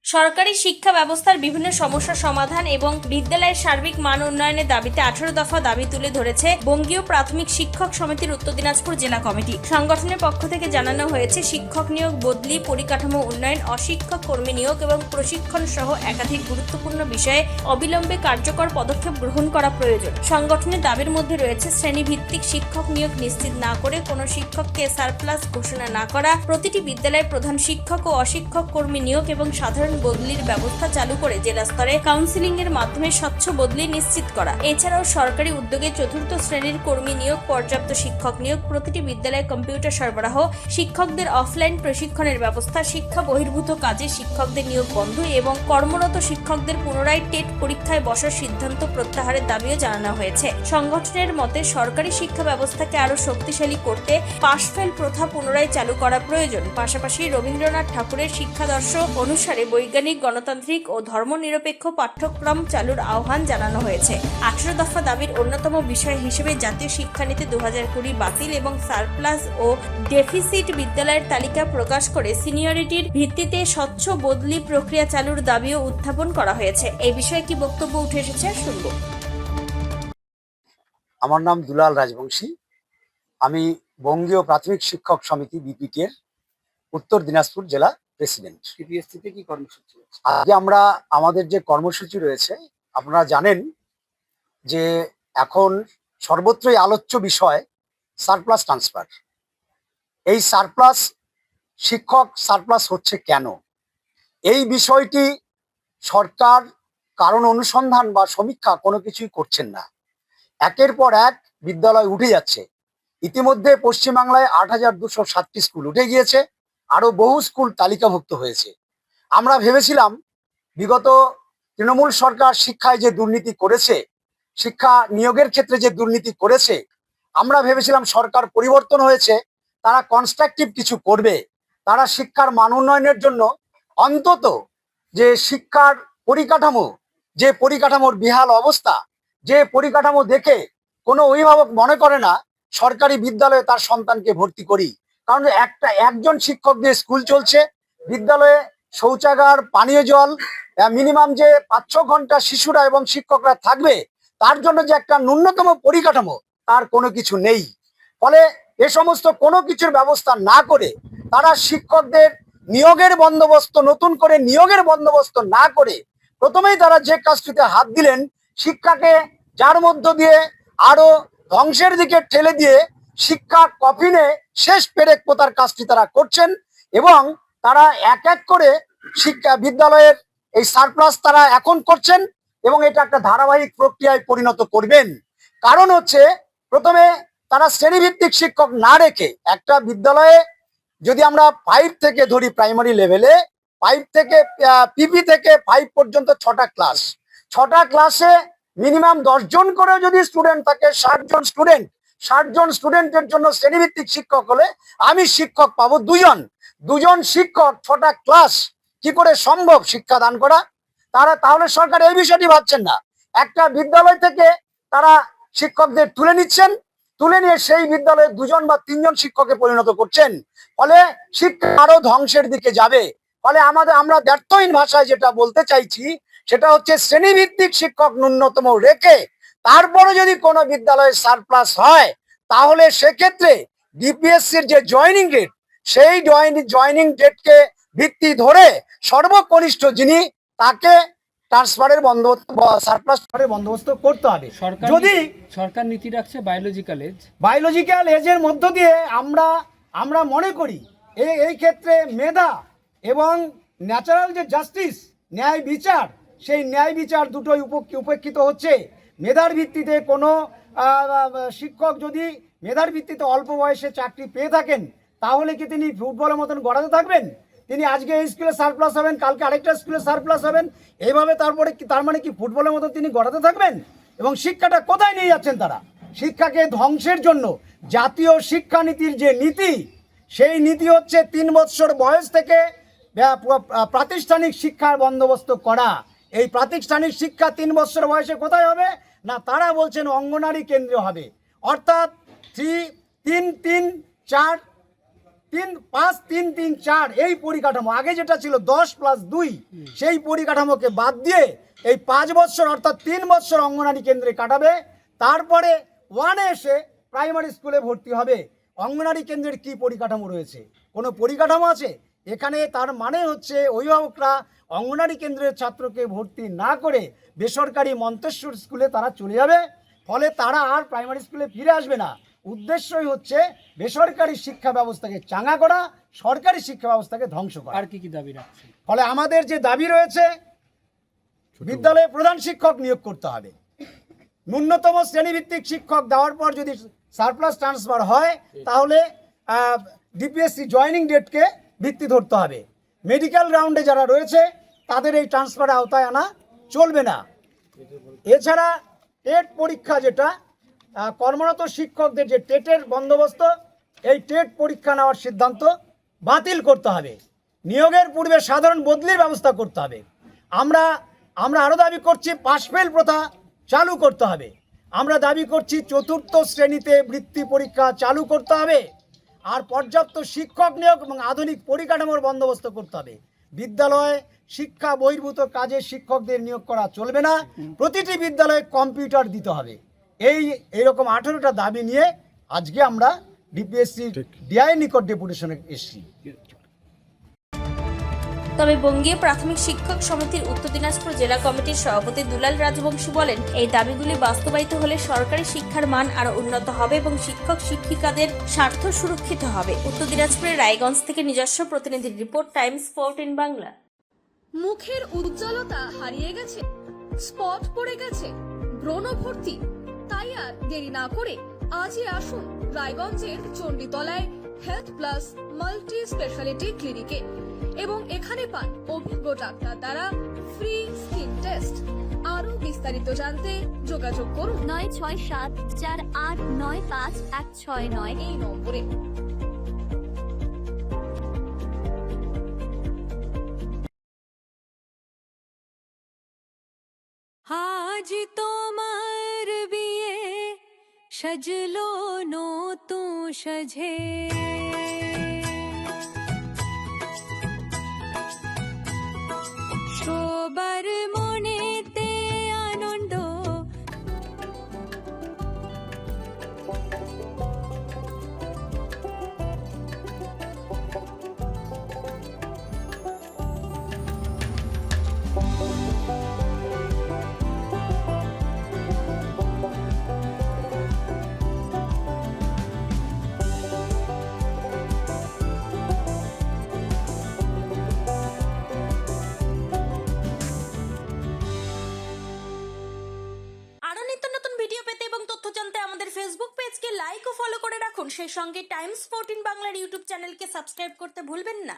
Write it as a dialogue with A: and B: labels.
A: সরকারি শিক্ষা ব্যবস্থার বিভিন্ন সমস্যা সমাধান এবং বিদ্যালয়ের সার্বিক মান উন্নয়নের দাবিতে 18 দফা দাবি তুলে ধরেছে বঙ্গীয় প্রাথমিক শিক্ষক সমিতির উত্তর দিনাজপুর জেলা কমিটি। সংগঠনের পক্ষ থেকে জানানো হয়েছে, শিক্ষক নিয়োগ, বদলি, পরিকাঠামো উন্নয়ন, অশিক্ষক কর্মী নিয়োগ এবং প্রশিক্ষণ সহ একাধিক গুরুত্বপূর্ণ বিষয়ে অবিলম্বে কার্যকর পদক্ষেপ গ্রহণ করা প্রয়োজন। সংগঠনের দাবির মধ্যে রয়েছে শ্রেণীভিত্তিক শিক্ষক নিয়োগ নিশ্চিত না করে কোনো শিক্ষককে সারপ্লাস ঘোষণা না করা, প্রতিটি বিদ্যালয়ে প্রধান শিক্ষক ও অশিক্ষক কর্মী নিয়োগ এবং সাধারণ বদলির ব্যবস্থা চালু করে জেলা স্তরে কাউন্সিলিং এর মাধ্যমে স্বচ্ছ বদলি নিশ্চিত করা। এছাড়াও সরকারি উদ্যোগে চতুর্থ শ্রেণীর কর্মী নিয়োগ, পর্যাপ্ত শিক্ষক নিয়োগ, প্রতিটি বিদ্যালয়ে কম্পিউটার সরবরাহ, শিক্ষকদের অফলাইন প্রশিক্ষণের ব্যবস্থা, শিক্ষা বহির্ভূত কাজে শিক্ষকদের নিয়োগ বন্ধ এবং কর্মরত শিক্ষকদের পুনরায় টেট পরীক্ষায় বসার সিদ্ধান্ত প্রত্যাহারের দাবিও জানানো হয়েছে। সংগঠনের মতে সরকারি শিক্ষা ব্যবস্থাকে আরো শক্তিশালী করতে পাশ ফেল প্রথা পুনরায় চালু করা প্রয়োজন। পাশাপাশি রবীন্দ্রনাথ ঠাকুরের শিক্ষাদর্শ অনুসারে বৈজ্ঞানিক, গণতান্ত্রিক ও ধর্মনিরপেক্ষ পাঠ্যক্রম চালুর আহ্বান জানানো হয়েছে। 18 দফা দাবির অন্যতম বিষয় হিসেবে জাতীয় শিক্ষানীতি 2020 বাতিল এবং সারপ্লাস ও ডেফিসিট বিদ্যালয়ের তালিকা প্রকাশ করে সিনিয়রিটির ভিত্তিতে স্বচ্ছ বদলি প্রক্রিয়া চালুর দাবিও উত্থাপন করা হয়েছে। এই বিষয়ে কি বক্তব্য উঠে এসেছে শুনব।
B: আমার নাম দুলাল রাজবংশী। আমি বঙ্গীয় প্রাথমিক শিক্ষক সমিতি বিপিটি এর উত্তর দিনাজপুর জেলা প্রেসিডেন্ট।
C: সিপিএসসিতে কি কর্মসূচি আছে?
B: আজকে আমরা আমাদের যে কর্মসূচি রয়েছে, আপনারা জানেন যে এখন সর্বত্রই আলোচ্য বিষয় সারপ্লাস ট্রান্সফার। এই সারপ্লাস, শিক্ষক সারপ্লাস হচ্ছে কেন, এই বিষয়টি সরকার কারণ অনুসন্ধান বা সমীক্ষা কোনো কিছুই করছেন না। একের পর এক বিদ্যালয় উঠে যাচ্ছে। ইতিমধ্যে পশ্চিমবাংলায় 8,207টি স্কুল উঠে গিয়েছে, আরো বহু স্কুল তালিকাভুক্ত হয়েছে। আমরা ভেবেছিলাম বিগত তৃণমূল সরকার শিক্ষায় যে দুর্নীতি করেছে, শিক্ষা নিয়োগের ক্ষেত্রে যে দুর্নীতি করেছে, আমরা ভেবেছিলাম সরকার পরিবর্তন হয়েছে, তারা কনস্ট্রাকটিভ কিছু করবে, তারা শিক্ষার মান উন্নয়নের জন্য অন্তত যে শিক্ষার পরিকাঠামো, যে পরিকাঠামোর বিহাল অবস্থা, যে পরিকাঠামো দেখে কোনো অভিভাবক মনে করে না সরকারি বিদ্যালয়ে তার সন্তানকে ভর্তি করি। কারণ একজন শিক্ষক দিয়ে স্কুল চলছে, বিদ্যালয়ে শৌচাগার, পানীয় জল, মিনিমাম যে 5-6 ঘন্টা শিশুরা এবং শিক্ষকরা থাকবে, তার জন্য যে একটা ন্যূনতম পরিকাঠামো, তার কোনো কিছু নেই। ফলে এ সমস্ত কোনো কিছুর ব্যবস্থা না করে তারা শিক্ষকদের নিয়োগের বন্দোবস্ত, নতুন করে নিয়োগের বন্দোবস্ত না করে প্রথমেই তারা যে কাজটিতে হাত দিলেন, শিক্ষাকে যার মধ্য দিয়ে আরো ধ্বংসের দিকে ঠেলে দিয়ে শিক্ষা কফিনে শেষ পেরেক পোতার কাজটি তারা করছেন। এবং তারা এক এক করে শিক্ষা বিদ্যালয়ের এই সারপ্লাস তারা এখন করছেন এবং এটা একটা ধারাবাহিক প্রক্রিয়ায় পরিণত করবেন। কারণ হচ্ছে, প্রথমে তারা শ্রেণীভিত্তিক শিক্ষক না রেখে একটা বিদ্যালয়ে, যদি আমরা 5 থেকে ধরি প্রাইমারি লেভেলে, 5 থেকে পিপি থেকে 5 পর্যন্ত 6টা ক্লাস, 6টা ক্লাসে মিনিমাম 10 জন করে যদি স্টুডেন্ট থাকে, 60 জন স্টুডেন্ট, 60 জন স্টুডেন্টের জন্য শ্রেণীভিত্তিক শিক্ষক হলে আমি শিক্ষক পাবো 2 জন। 2 জন শিক্ষক 6টা ক্লাস কি করে সম্ভব শিক্ষা দান করা? তাহলে সরকার এই বিষয়টি ভাবছেন না। একটা বিদ্যালয় থেকে তারা শিক্ষকদের তুলে নিচ্ছেন, তুলে নিয়ে সেই বিদ্যালয়ে 2 জন বা 3 জন শিক্ষকে পরিণত করছেন। ফলে শিক্ষা আরো ধ্বংসের দিকে যাবে। ফলে আমরা ব্যর্থহীন ভাষায় যেটা বলতে চাইছি, সেটা হচ্ছে শ্রেণীভিত্তিক শিক্ষক ন্যূনতম রেখে তারপরে যদি কোনো বিদ্যালয়ে সারপ্লাস হয়, তাহলে সেক্ষেত্রে ডিপিএসসির যে জয়নিং ডেট, সেই জয়নিং ডেটকে ভিত্তি ধরে সর্বকনিষ্ঠ যিনি, তাকে ট্রান্সফারের বন্দোবস্ত, সারপ্লাস বন্দোবস্ত করতে হবে। যদি
C: সরকার নীতি রাখছে
B: বায়োলজিক্যাল এজের মধ্য দিয়ে আমরা মনে করি এই ক্ষেত্রে মেধা এবং ন্যাচারাল যে জাস্টিস, ন্যায় বিচার, সেই ন্যায় বিচার দুটোই উপেক্ষিত হচ্ছে। মেধার ভিত্তিতে কোনো শিক্ষক যদি মেধার ভিত্তিতে অল্প বয়সে চাকরি পেয়ে থাকেন, তাহলে কি তিনি ফুটবলের মতন গড়াতে থাকবেন? তিনি আজকে এই স্কুলে সারপ্লাস হবেন, কালকে আরেকটা স্কুলে সারপ্লাস হবেন, এইভাবে তারপরে তার মানে কি ফুটবলের মতো তিনি গড়াতে থাকবেন? এবং শিক্ষাটা কোথায় নিয়ে যাচ্ছেন তারা? শিক্ষাকে ধ্বংসের জন্য জাতীয় শিক্ষানীতির যে নীতি, সেই নীতি হচ্ছে 3 বছর বয়স থেকে প্রাতিষ্ঠানিক শিক্ষার বন্দোবস্ত করা। এই প্রাতিষ্ঠানিক শিক্ষা 3 বছর বয়সে কোথায় হবে না, তারা বলছেন অঙ্গনারী কেন্দ্রে হবে। অর্থাৎ 3-3-4 5-3-3-4 এই পরিকাঠামো, আগে যেটা ছিল 10+2 সেই পরিকাঠামোকে বাদ দিয়ে এই 5 বছর অর্থাৎ 3 বছর অঙ্গনারী কেন্দ্রে কাটাবে, তারপরে 1-এ এসে প্রাইমারি স্কুলে ভর্তি হবে। অঙ্গনারী কেন্দ্রের কি পরিকাঠামো রয়েছে? কোনো পরিকাঠামো আছে এখানে? তার মানে হচ্ছে অভিভাবকরা অঙ্গনারী কেন্দ্রের ছাত্রকে ভর্তি না করে বেসরকারি মন্তেশ্বর স্কুলে তারা চলে যাবে, ফলে তারা আর প্রাইমারি স্কুলে ফিরে আসবে না। উদ্দেশ্যই হচ্ছে বেসরকারি শিক্ষা ব্যবস্থাকে চাঙ্গা করা, সরকারি শিক্ষা ব্যবস্থাকে ধ্বংস করা।
C: আর কি দাবি রাখছেন?
B: ফলে আমাদের যে দাবি রয়েছে, বিদ্যালয়ে প্রধান শিক্ষক নিয়োগ করতে হবে, ন্যূনতম শ্রেণীভিত্তিক শিক্ষক দেওয়ার পর যদি সারপ্লাস ট্রান্সফার হয় তাহলে ডিপিএসসি জয়েনিং ডেটকে ভিত্তি ধরতে হবে। মেডিকেল রাউন্ডে যারা রয়েছে তাদের এই ট্রান্সফারের আওতায় আনা চলবে না। এছাড়া টেট পরীক্ষা, যেটা কর্মরত শিক্ষকদের যে টেটের বন্দোবস্ত, এই টেট পরীক্ষা নেওয়ার সিদ্ধান্ত বাতিল করতে হবে। নিয়োগের পূর্বে সাধারণ বদলির ব্যবস্থা করতে হবে। আমরা আরও দাবি করছি পাশ ফেল প্রথা চালু করতে হবে। আমরা দাবি করছি 4র্থ শ্রেণীতে বৃত্তি পরীক্ষা চালু করতে হবে। আর পর্যাপ্ত শিক্ষক নিয়োগ এবং আধুনিক পরিকাঠামোর বন্দোবস্ত করতে হবে। বিদ্যালয়ে শিক্ষা বহির্ভূত কাজে শিক্ষকদের নিয়োগ করা চলবে না। প্রতিটি বিদ্যালয়ে কম্পিউটার দিতে হবে। এইরকম 18টা দাবি নিয়ে আজকে আমরা ডিপিএসসি ডিআই নিকট ডেপুটেশনে এসেছি।
A: তবে বঙ্গীয় প্রাথমিক শিক্ষক সমিতির উত্তর দিনাজপুর জেলা কমিটির সভাপতি দুলাল রাজবংশী বলেন, এই দাবিগুলি বাস্তবায়িত হলে সরকারি শিক্ষার মান আরো উন্নত হবে এবং শিক্ষক শিক্ষিকাদের স্বার্থ সুরক্ষিত হবে। উত্তর দিনাজপুরের রায়গঞ্জ থেকে নিজস্ব প্রতিনিধির রিপোর্ট, টাইমস 14 বাংলা।
D: মুখের উজ্জ্বলতা হারিয়ে গেছে, স্পট পড়ে গেছে, ব্রণ ভর্তি, তাই আর দেরি না করে আজই আসুন রায়গঞ্জের চণ্ডীতলায় হেলথ প্লাস মাল্টি স্পেশালিটি ক্লিনিকে এবং এখানে পান অভিজ্ঞ ডাক্তার দ্বারা ফ্রি স্কিন টেস্ট। আরো বিস্তারিত জানতে যোগাযোগ করুন
E: 9674895169
D: এই নম্বরে।
E: আজ তোমার বিয়ে সাজলো নতুন সাজে, সবার মনেতে আনন্দ,
A: ফেসবুক পেজকে লাইক ও ফলো করে রাখুন। সেই সঙ্গে টাইমস 14 বাংলার ইউটিউব চ্যানেলকে সাবস্ক্রাইব করতে ভুলবেন না।